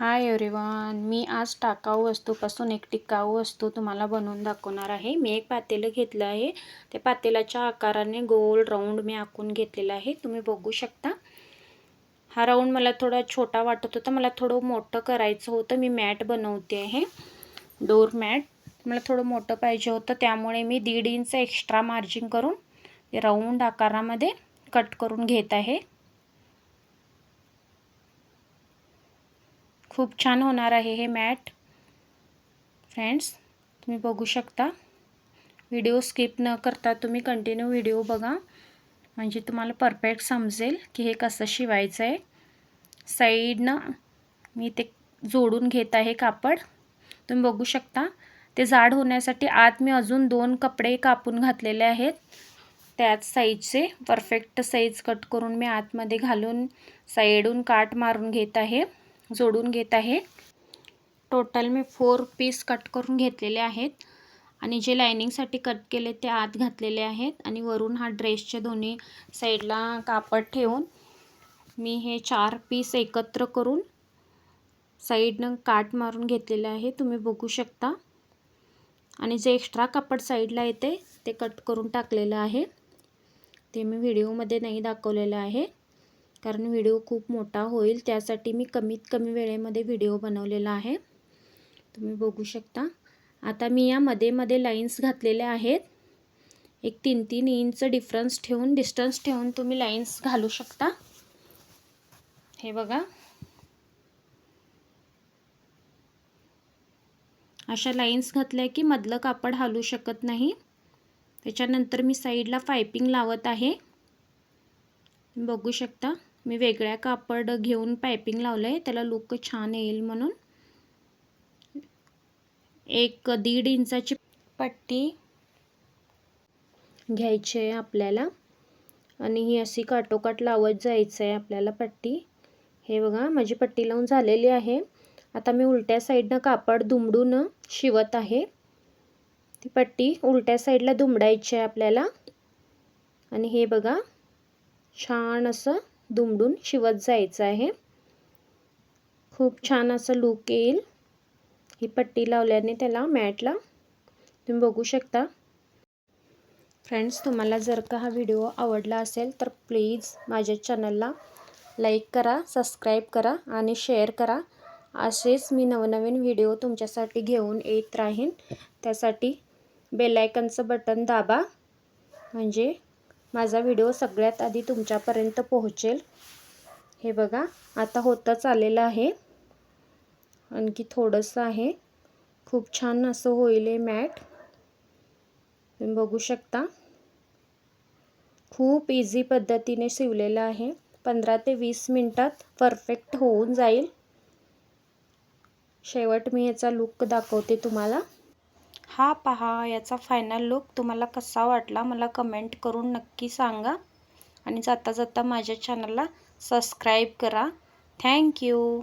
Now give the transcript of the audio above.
Hi everyone, मी आज टाकाऊ वस्तूपासून एक टिकाऊ वस्तू तुम्हाला बनवून दाखवणार आहे। मी एक पातेलं घेतलं आहे। ते पातेलाच्या आकाराने गोल राऊंड मी आखून घेतलेला आहे। तुम्ही बघू शकता। हा राऊंड मला थोडा छोटा वाटत होता, मला थोडं मोठं करायचं होतं। मी मॅट बनवते आहे, डोर मॅट। मला थोडं मोठं पाहिजे होतं, त्यामुळे मी 1.5 इंच एक्स्ट्रा मार्जिन करून राऊंड आकारामध्ये कट करून घेत आहे। खूप छान होणार आहे हे मॅट। फ्रेंड्स, तुम्ही बघू शकता। व्हिडिओ स्किप न करता तुम्ही कंटिन्यू व्हिडिओ बघा, म्हणजे तुम्हाला परफेक्ट समजेल की हे कसं शिवायचं आहे। साईडनं मी ते जोडून घेत आहे कापड। तुम्ही बघू शकता। ते जाड होण्यासाठी आत मी अजून 2 कपडे कापून घातलेले आहेत। त्याच साईजचे परफेक्ट साईज कट करून मी आतमध्ये घालून साईडून काट मारून घेत आहे, जोडून घेत आहे। टोटल मी 4 पीस कट करून घेतलेले आहेत आणि जे लाइनिंगसाठी कट केले ते आत घातलेले आहेत आणि वरून हा ड्रेसच्या दोन्ही साईडला कापड ठेवून मी हे 4 पीस एकत्र करून साईडनं काट मारून घेतलेले आहे। तुम्ही बघू शकता। आणि जे एक्स्ट्रा कापड साईडला येते ते कट करून टाकलेलं आहे। ते मी व्हिडिओमध्ये नाही दाखवलेलं आहे, कारण व्हिडिओ खूप मोठा होईल, त्यासाठी मी कमीत कमी वेळेमध्ये व्हिडिओ बनवलेला आहे। तुम्ही बघू शकता। आता मी या मध्ये लाईन्स घातलेल्या आहेत। एक 3-3 इंच डिस्टन्स ठेवून तुम्ही लाईन्स घालू शकता। हे बघा, अशा लाईन्स घातल्या की मधलं कापड हलू शकत नाही। त्याच्यानंतर मी साईडला पाइपिंग लावत आहे। बघू शकता, मी वेगळ्या कापड घेऊन पाइपिंग लावलंय, त्याला लुक छान येईल म्हणून। एक 1.5 इंचाची पट्टी घ्यायची आहे आपल्याला आणि ही अशी काटोकाट लावत जायचं आहे आपल्याला पट्टी। हे बघा, माझी पट्टी लावून झालेली आहे। आता मी उलट्या साईडनं कापड दुमडून शिवत आहे। ती पट्टी उलट्या साईडला दुमडायची आहे आपल्याला आणि हे बघा, छान असं दुमडून शिवत जायचं आहे। खूप छान असं लुक येईल ही पट्टी लावल्याने त्याला, मॅटला। तुम्ही बघू शकता। फ्रेंड्स, तुम्हाला जर का हा व्हिडिओ आवडला असेल तर प्लीज माझ्या चॅनलला लाईक करा, सबस्क्राईब करा आणि शेअर करा। असेच मी नवनवीन व्हिडिओ तुमच्यासाठी घेऊन येत राहीन। त्यासाठी बेल आयकॉनचं बटन दाबा, म्हणजे माझा व्हिडिओ सगळ्यात आधी तुमच्यापर्यंत पोहोचेल। हे बघा, आता होतच आलेलं आहे, आणखी थोडंसं आहे। खूप छान असं होईल हे मॅट। तुम्ही बघू शकता। खूप इझी पद्धतीने शिवलेलं आहे। 15 ते 20 मिनिटात परफेक्ट होऊन जाईल। शेवट मी याचा लुक दाखवते तुम्हाला। हा पहा, याचा फायनल लुक तुम्हाला कसा वाटला मला कमेंट करून नक्की सांगा आणि जाता जाता माझ्या चॅनलला सबस्क्राईब करा। Thank you.